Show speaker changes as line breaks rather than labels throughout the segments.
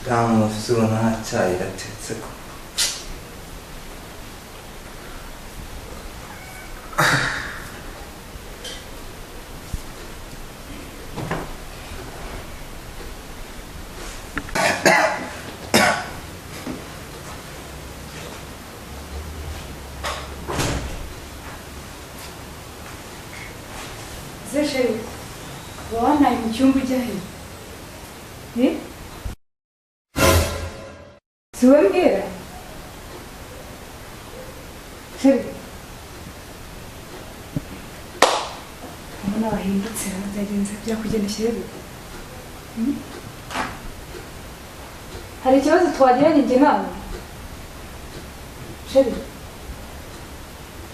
Tamufisuna cyayi gatetse ko.
Zeshe, wana mchumbu jahi. Suwengera. Sheri. Mwana wahindutse ndagenza bya kugenda sheri. Hari ikibazo twagiranye nge nawe. Sheri.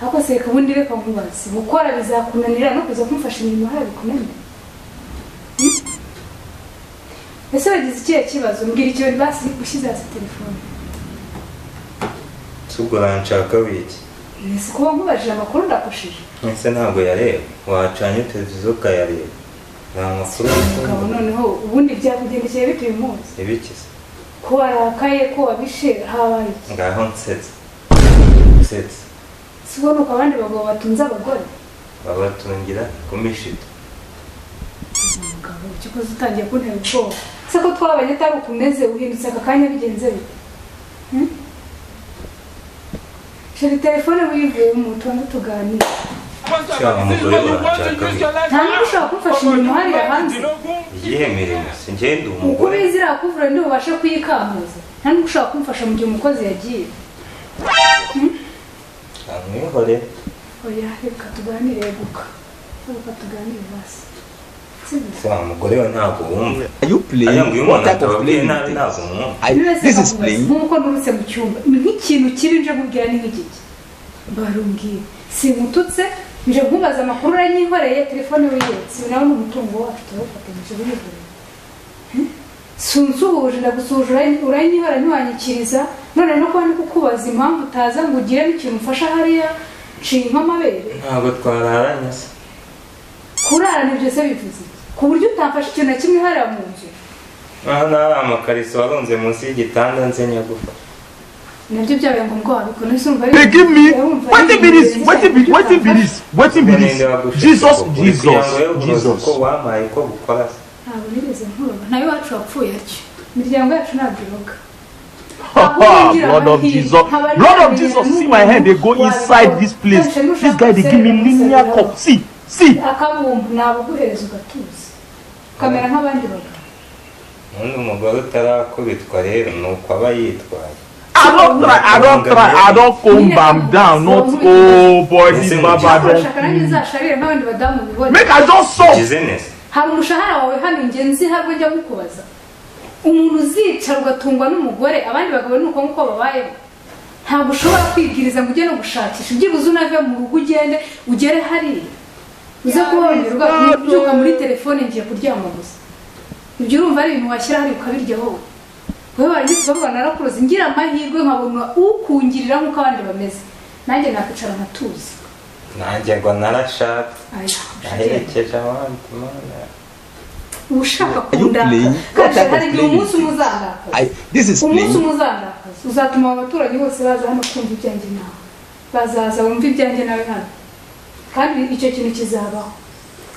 Hako se kabundi reka nkubaze gukora bizakunanira no kuza kumfasha imirimo hari bikunanira. Ese wagize ikihe kibazo mbwira icyo basi ushize hasi telefone.
Sugura nshaka wiki.
Nese kuba nkubajije amakuru ndakushije.
Ese ntabwo yareba wacanye televiziyo kayareba. Nta makuru
ukaba noneho ubundi byakugendekeye bituye umunsi.
Ibikize.
Ko warakaye ko wabishe habaye.
Ngaho nsetse. Nsetse.
Sibona uko abandi bagabo batunze abagore.
Babatungira kumishita.
Umugabo cyukoze utangiye kuntera ubwoba. Se ko twabanye atari ukumeze uhindutse akakanya bigenze bite. Sheri telefone wivuye mu tundi tuganira. Ntabwo ushobora kumfasha imirimo hariya hanze.
Iyihe mirimo? Singenda umugore.
Uko bizira kuvura ndi ubashe kuyikamuza. Ntabwo ushobora kumfasha mu gihe umukozi yagiye.
Amwihore.
Oya reka tuganire guka. Reka tuganire basi.
Sa umugore we ntabwo wumva.
Are you playing? What type of playing is this? This is playing.
Nkuko nurutse mu cyumba. Nk'ikintu kiri nje kubwira ni nk'igiki. Barumbwiye. Simututse nje nkubaza amakuru uranyihoreye telefone wiye. Sinawe n'umutungo wacu turafatanyije buri. Sunsuhuje ndagusujura uranyihora ntiwanyikiriza none no kwandi kukubaza impamvu utaza ngo ugire n'ikintu mfasha hariya nshinga amabere.
Ntabwo twararanye se.
Kurara nibyo se bivuze. Ku buryo utamfasha ikintu na kimwe hariya mu nzu.
Nari amakariso warunze munsi y'igitanda nzenya gufasha.
Nabyo byabaye ngombwa wabikora n'isumva ari.
They give me what it is. Jesus.
Ko wamaye ko bukora.
Ntabwo nigeze nkuroga. Nayo wacu wapfuye atyo. Imiryango yacu ntabwiroga.
Blood of Jesus, see my hand, they go inside this place. This guy, they give me linear cup. See.
Akabumbu nabuguhereza ugatuza. Kamera nk'abandi bagabo.
None umugore utarakubitwa rero nuko aba yitwaye.
I don't calm them down. Not boy, this baba don't. Make I just saw.
Hari umushahara wawe hano ingenzi harwo njya gukubaza. Umuntu uzicara ugatungwa n'umugore abandi bagabo nuko nkuko babayeho. Ntabwo ushobora kwibwiriza ngo ujye no gushakisha ugibuze unave mu rugo ugere hari. Uza kubarirwa kubyuka muri telefone ngiye kuryama gusa. Ibyo urumva ari ibintu washyira hari ukabirya wowe. Wewe wanditse bavuga narakuroze ngira amahirwe nkabona ukungirira nkuko abandi bameze. Nanjye nakicara nkatuza.
Nanjye ngo narashatse. Aherekeje abandi mana.
Ushaka kundaka. Kandi umunsi umuzandaka.
This is playing.
Umunsi umuzandaka. Uzatuma abaturage bose baza hano kumva ibyanjye nawe. Bazaza bumva ibyanjye nawe hano. Kandi icyo kintu kizabaho.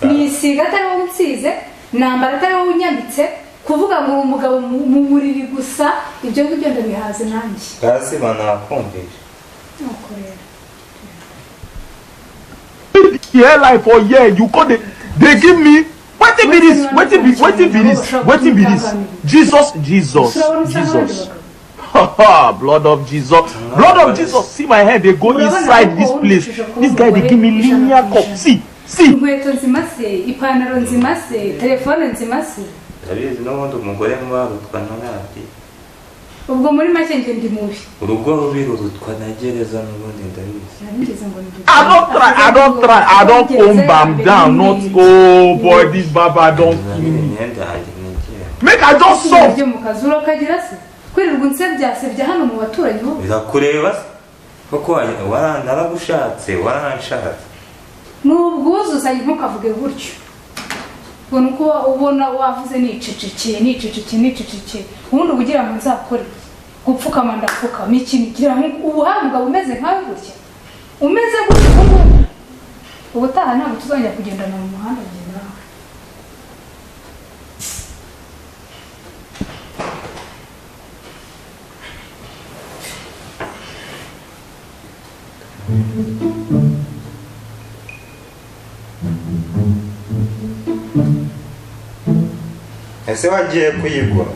Nisiga atari wowe unsize, nambara atari wowe unyambitse, kuvuga ngo umugabo mu muriri gusa ibyo ngibyo ndabihaze nanjye.
Gazi banakumvisha.
Nakorera.
Yeah, like for you call they give me what it is. Jesus. Blood of Jesus. See my hand, they go inside this place. This guy, they give me linear cup. See.
Inkweto nzimase, ipantaro nzimase, telefone nzimase.
Ndabizi n'ubundi umugore mwarutwa n'arati.
Ubwo muri make nge ndi mubi.
Urugo rubirutwa na gereza n'ubundi ndabizi.
Nabigeze ngo ndi.
I don't calm them down. Not boy, this baba don't. Make I just saw.
Byo mukazura kagira se. Kwirirwa unsebya hano mu baturanyi ho.
Birakureba koko warandagushatse waranshatse.
Nubwuzuzanye ntukavuge gutyo. ngo nuko ubona wavuze nicecekeye ubundi ubugira ngo nzakore gupfukama ndapfukama iki nigira ubuhanga bumeze nkawe gutya umeze gutya ubutaha ntabwo tuzongera kugendana mu muhanda njye nawe.
ese wagiye kuyigura?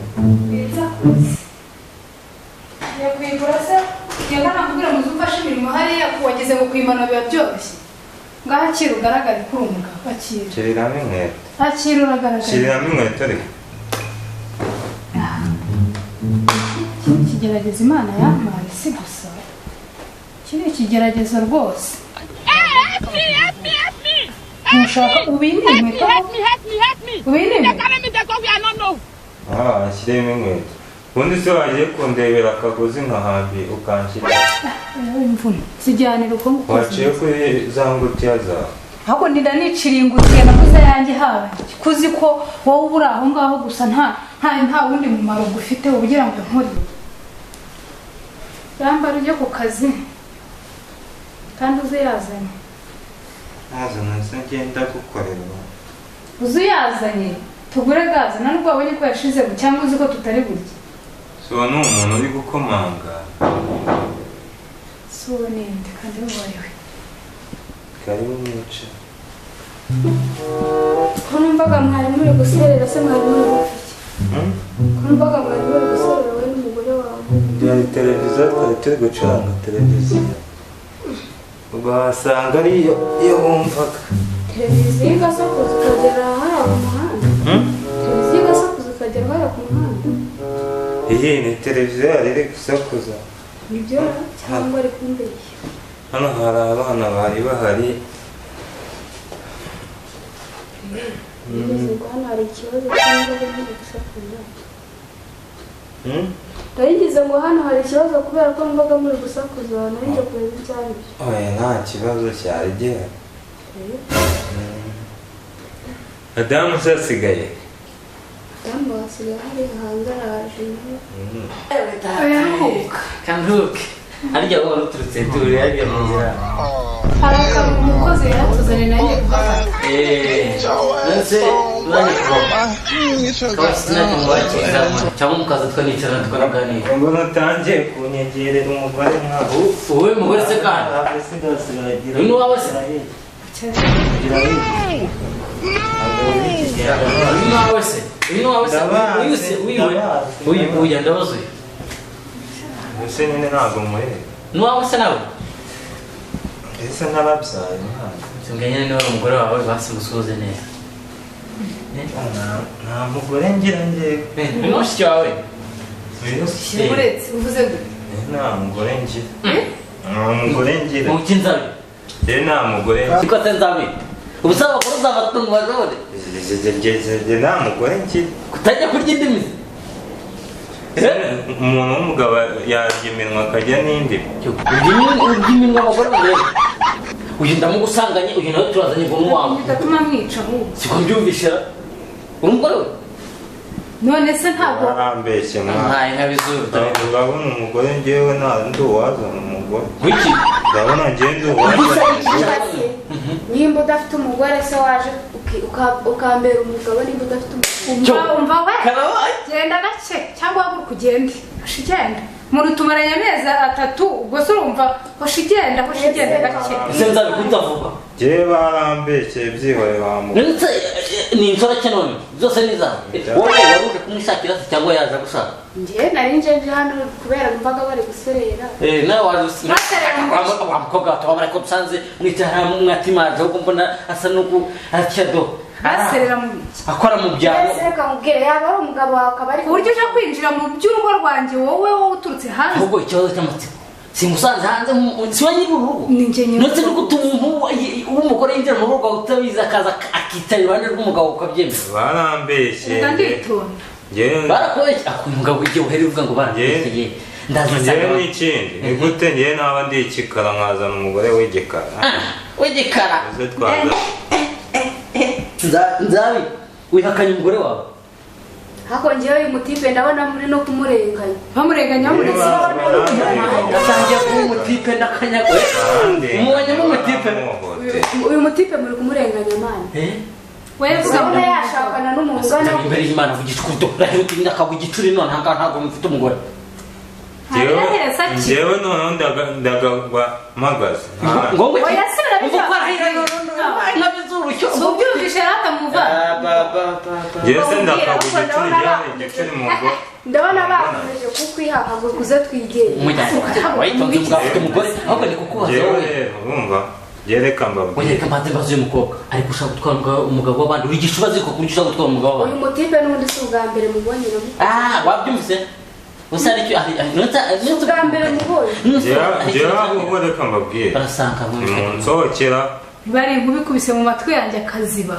kuyigura se yanga nakubwira ngo uzumfashe imirimo hariya wageze ngo kuyimana biba byoroshye ngaho akira ugaragare kuri umugabo akira
kiriramo inkweto
akira uragaragara
kiriramo inkweto ariko
kigerageza Imana yampaye si gusa kiri ikigeragezo rwose ntushaka ubindi inkweto ubindi
ashyiremo inkweto ubundi se wagiye kundebera akagozi nkahambi ukanshyira
imvune zijyanira uko nguko
waciye kuri za ngutiya zawe
ahubwo ndida niciriye ingutiya nakoze yanjye hawe kuzi ko wowe ubura aho ngaho gusa nta wundi mumaro gufite ubugira ngo nkore yambara ujye ku kazi kandi uze yazanye
se ngenda gukorera
uze yazanye tugure gaze nta nubwo wabonye ko yashize cyangwa uzi ko tutari burya
so ni umuntu uri gukomanga
si uwo ninde kandi wubariwe
karibu mwice
ko numvaga mwari muri guserera se mwari muri gufiki ko numvaga mwari muri guserera wowe n'umugore wawe
byari televiziyo twari turi gucuranga televiziyo ubwo wasanga ari iyo wumvaga
televiziyo igasakuza ukagera hariya ku muhanda televiziyo igasakuza ukagera hariya ku muhanda
iyi ni televiziyo yari iri gusakuza
nibyo cyangwa ari kumbeshya
hano hari abana bari bahari
hano hari ikibazo cyangwa muri gusakuza ndayigize ngo hano hari ikibazo kubera ko mbaga muri gusakuza narinjye kureba icyari
oya nta kibazo cyari gihari Adamu se asigaye
Adamu wasigaye hari hanze araje
kanduke arya wari uturutse turi arya mu nzira
harakaba umukozi yatuzanye nanjye gufata
nose nani kuba sinari mubakiza cyangwa mukaza twanicara twanaganira
ngo natangiye kunyegerera umugore nkaho
wowe mugore se kandi uyu ni wawe se uyu ni wawe se uyu ndabazuye
ese nyine ntabwo muhere
ni wawe se nawe
ese ntarabyaye mwana
singanya niba ari umugore wawe basi musuhuze neza
nta mugore ngira ngewe
ni mushiki wawe
uretse uvuze gute
nta mugore ngira nta mugore ngira
mu kinzabe
nta mugore ngira
niko atenzabe ubusaba abakuru uzabatunga bajode
nta mugore ngira
kutajya kurya indimi
umuntu w'umugabo yarya iminwa akajya n'indi
urya iminwa abagore bareba uyu ndamugusanganye uyu nawe turazanye ngo n'uwawe
bigatuma mwica ahubwo
siko mbyumvishe uri umugore we
none se ntabwo
arambeshye mwana
ntaye nk'abizuru
urabona umugore ngewe nta ndi uwazana umugore
wiki
urabona ngewe ndi uwazana umugore
nimba udafite umugore se waje ukambera umugabo nimba udafite umugore umva we genda gake cyangwa haguruka ugende hoshi igenda murutumaranye amezi 3 ubwo se urumva hoshi igenda gake
ese nzabikunda vuba
ngewe barambeshye byihore bamugore
ndetse ni insora cye none zose ni zawe wowe wari uje kumwishakira se cyangwa yaje gushaka
njye nari nje hano kubera numvaga bari guserera
nawe waje wa mukobwa wawe ko dusanze mwicara mwatimaje ahubwo mbona asa n'uko aracyado
baserera mu biki
akora mu byaro
ese reka mubwire yaba ari umugabo wawe akaba ari uburyo uje kwinjira mu by'urugo rwanjye wowe uturutse hanze
ahubwo ikibazo cy'amatsiko simusanze hanze si we nyiri urugo ndetse no gutuma w'umugore yinjira mu rugo utabizi akaza akitara iruhande rw'umugabo ukabyemera
barambeshye
barakubeshye ako umugabo igihe uhereye uvuga ngo barambeshye
ngewe n'ikindi ni gute ngewe naba ndi ikikara nkazana umugore w'igikara
w'igikara
uze twaza
nzabi wihakanye umugore wawe
hako ngewe uyu mutipe ndabona muri no kumurenganya
bamurenganya muri
atangiye kuba umutipe n'akanyagwe umubonyemo umutipe
uyu mutipe muri kumurenganya mani
webusabona
yashakana n'umuntu ungana
imbere y'Imana ku gicukuto urahiruka imyaka ku gicuri none ntabwo mufite umugore
njyewe noneho ndagagwa mpagaze
ngo we
oya sibira
uko arahira n'abizurucyo
ubyumvishe rata muva
Jese ndakagwa igicuri mu ngo
ndabona bakomeje kukwihaka ngo kuze twigere
wayitonze mugafite umugore ahubwo ni kukubaza wowe
urumva yereka mbabwira
wanyereka mbanze mbazo y'umukobwa ariko ushaka gutwara umugabo w'abandi uri gishubazi ko kurya ushaka gutwara umugabo w'abandi
uyu mutipe n'undi si ubwa mbere mubonye
wabyumvise usa aricyo
ubwa mbere mubonye
njyewe reka mbabwire
barasanga
nsohokera
bari nkubikubise mu matwi yanjye akaziba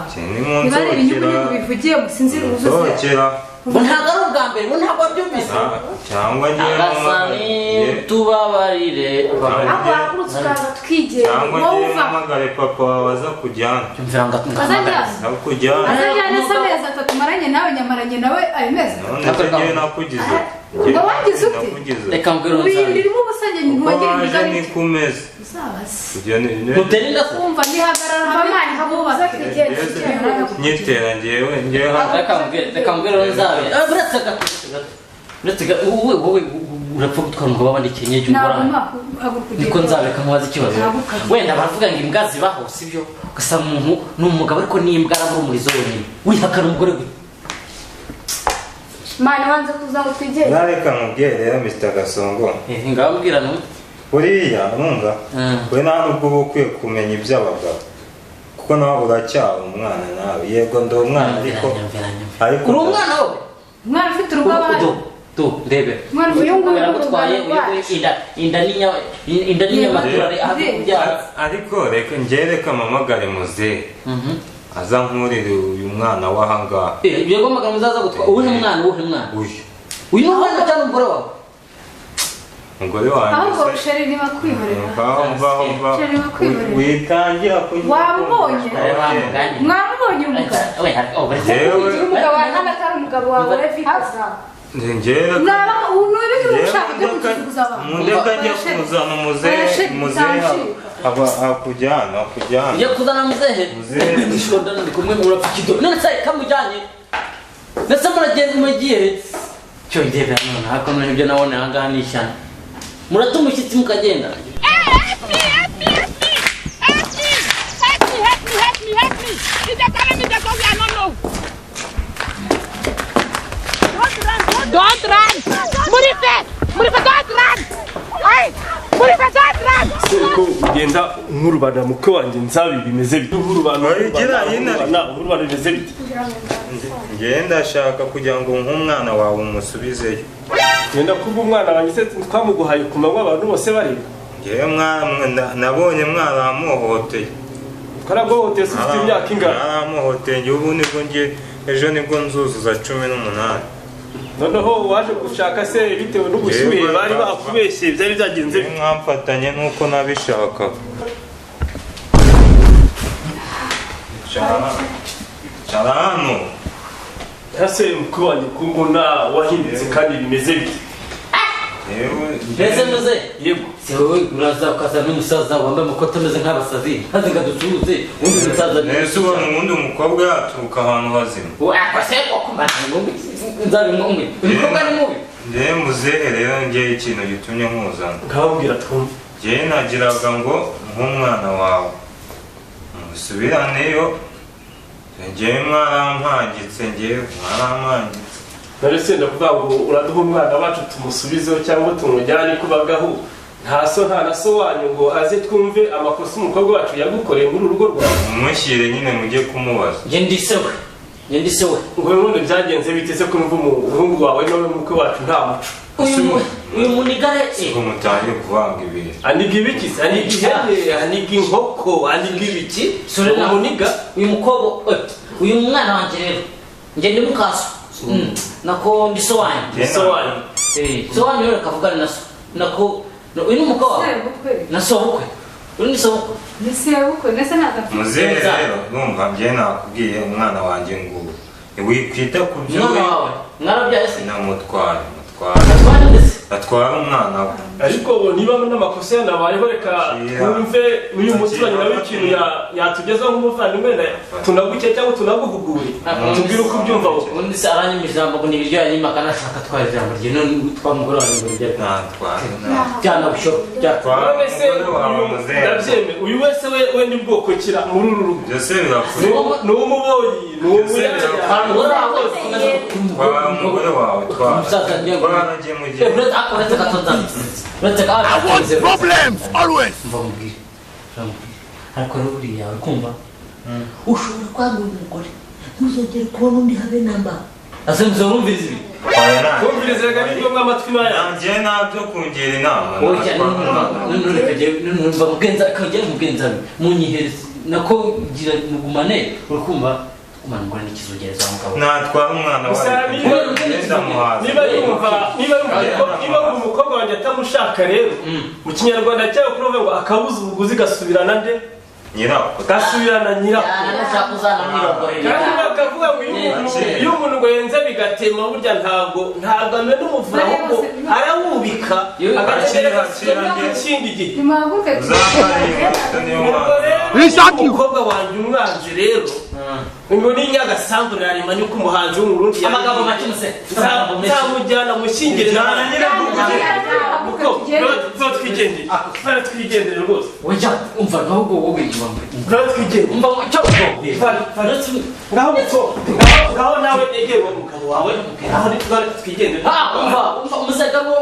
bari ibinyugunyugu bivugiye musinzira ubuvuze
nsohokera
bo ntabwo ari ubwa mbere bo ntabwo wabyumvise
cyangwa njyewe
agasani tubabarire
aho wakurutse ukaza twigere
cyangwa njyewe mpamagare papa wawe aza kujyana
cyumvira ngo
kujyana
azajyana se amezi 3 maranye nawe nyamaranye nawe ayo mezi
none njyewe nakugize
ngo wagize ute
reka mbwira
ubirimo ubusanye ntiwagira
waje ni kumeze
uterinda
kumva ndihagarara
abamani habuza twigere
nyitera njyewe
reka mbwira nzabe uretse wowe urapfa gutwara umugabo w'abandi kenyeje umugorane niko nzabeka nkubaza ikibazo wenda baravuga ngo imbwa zibaho sibyo ugasanga umuntu ni umugabo ariko n'imbwa arabura umurizo wenyine wihakana umugore we
mani wanze kuza ngo twigere
nareka nkubwire rero Mr. Gasongo
ngababwira no
buriya numva we nta nubwo uba ukwiye kumenya iby'abagabo kuko nawe uracyari umwana nawe yego ndi umwana ariko
uri umwana wowe
umwana ufite urugo abandi
ndebe
uyu nguyu
yaragutwaye inda n'inyamaturare kubyara
ariko reka mpamagare muzehe aza nkurire uyu mwana w'ahangaha
yego magana muzaza gutwara uwuhe mwana uyu ni umwana cyangwa umugore wawe
umugore wanjye
ahubwo sheri niba kwihorera
witangira
wamubonye mwamubonye
umugabo wawe n'amatara umugabo wawe vikaza
njyewe mundeka njya kuzana muzehe akujyana
ujya kuzana muzehe ndishonda ndi kumwe murafikido none se kamujyanye ndetse muragenda mugiye cyo ndebera none hako none ibyo nabone ahangaha ni ishyano muratuma umushyitsi mukagenda
Don't run! Murife, don't run! Hey! Murife, don't run!
Siko ugenda nk'urubanda muke wanjye nzabi bimeze bite nk'urubanda bimeze bite
ngenda ndashaka kugira ngo nk'umwana wawe umusubizeyo
ngenda kuba umwana wanjye se twamuguhaye ku manywa abantu bose bareba
ngewe nabonye mwaramuhohoteye
twaraguhohoteye se ufite imyaka ingana
mwaramuhohoteye ubu nibwo ejo nibwo nzuzuza 18
noneho waje gushaka se bitewe n'ubushyuhe bari bakubeshye byari byagenze
mwamfatanye nuko nabishaka Charano
ase mukwanjye kumbona wahindutse kandi bimeze bite
Mbese yego se wowe uraza ukaza n'umusaza wambaye amakoti ameze nk'abasazi maze ngaducuruze undi musaza
nese ubona ubundi umukobwa yaturuka ahantu hazima
akase kumana ngombe nzabe ngombe umukobwa ni mubi
muzehe rero ngiye ikintu gitumye nkuzana
ngabwira twumve
ngiye nagiraga ngo nk'umwana wawe musubiraneyo ngiye mwarampagitse
narese ndavuga ngo uraduha umwana wacu tumusubizeho cyangwa tumujyane kubagaho nta na so wanyu ngo aze twumve amakosa umukobwa wacu yagukoreye muri urugo rwawe
umushyire nyine mujye kumubaza
nge ndisewe
ngo none byagenze bite se kumva umuhungu wawe nawe mukwe wacu nta muco
uyu munigare
ngo mutangiye kuvanga ibintu
aniga ibiki se aniga ihene aniga inkoko aniga ibiki umuniga
uyu mukobwa uyu mwana wanjye rero nge ndi mukaso nako ndiso wanyu so wanyu rero kavugana naso nako uyu ni umukobwa wawe naso bukwe uyu ni so bukwe
nese nagafite
muzehe rero numva ngiye nakubwiye umwana wanjye ngo wikwita ku byo
umwana wawe mwarabyaye se
namutwara
atwara ndetse
atwara umwana we
ariko niba n'amakosa yanabayeho reka twumve n'uyu muturanyi nawe ikintu yatugezaho nk'umuvandimwe tunaguke cyangwa tunaguhugure tubwire uko ubyumva wowe
ubundi se aranyima ijambo ngo ni ibiryo yanyima akanashaka atwara ijambo rye none twamugore wawe ngo rijya byana
twara
ndabyemera uyu wese we ni bwoko kira muri uru rugo
byose birakure
ni uw'umuboyi ni uw'umuyanja
twara umugore wawe twara nagiye mu gihe
I want problems always.
ariko rero buriya urikumva ushobora kwanga umugore ntuzongere kubona undi habe namba ase muzorumviriza ibi
kumvirizaga nibyo mw'amatwi maya
nanjye nabyo kungira inama
numva mugenza kagera mugenza munyihereza nako gira mugumane urikumva kumana umugore n'ikizogereza mugabo
natwara umwana wawe
niba umukobwa wanjye atamushaka rero mu kinyarwanda cyayo kuvuga ngo akabuza ubuguzi gasubirana nde
nyirako
gasubirana nyirako kandi bakavuga ngo iyo umuntu ngo yenze bigatema burya ntabwo amena umuvura ahubwo arawubika agategereza ikindi gihe umukobwa wanjye umwanzi rero ngo ni nyagasanzu narima niko umuhanzi w'umurundi
amagambo make muse
nzamujyana mushyingire twigendere rwose
umva ahubwo wowe
ngaho nawe egera umugabo wawe ngaho twigendere
umva umusegabo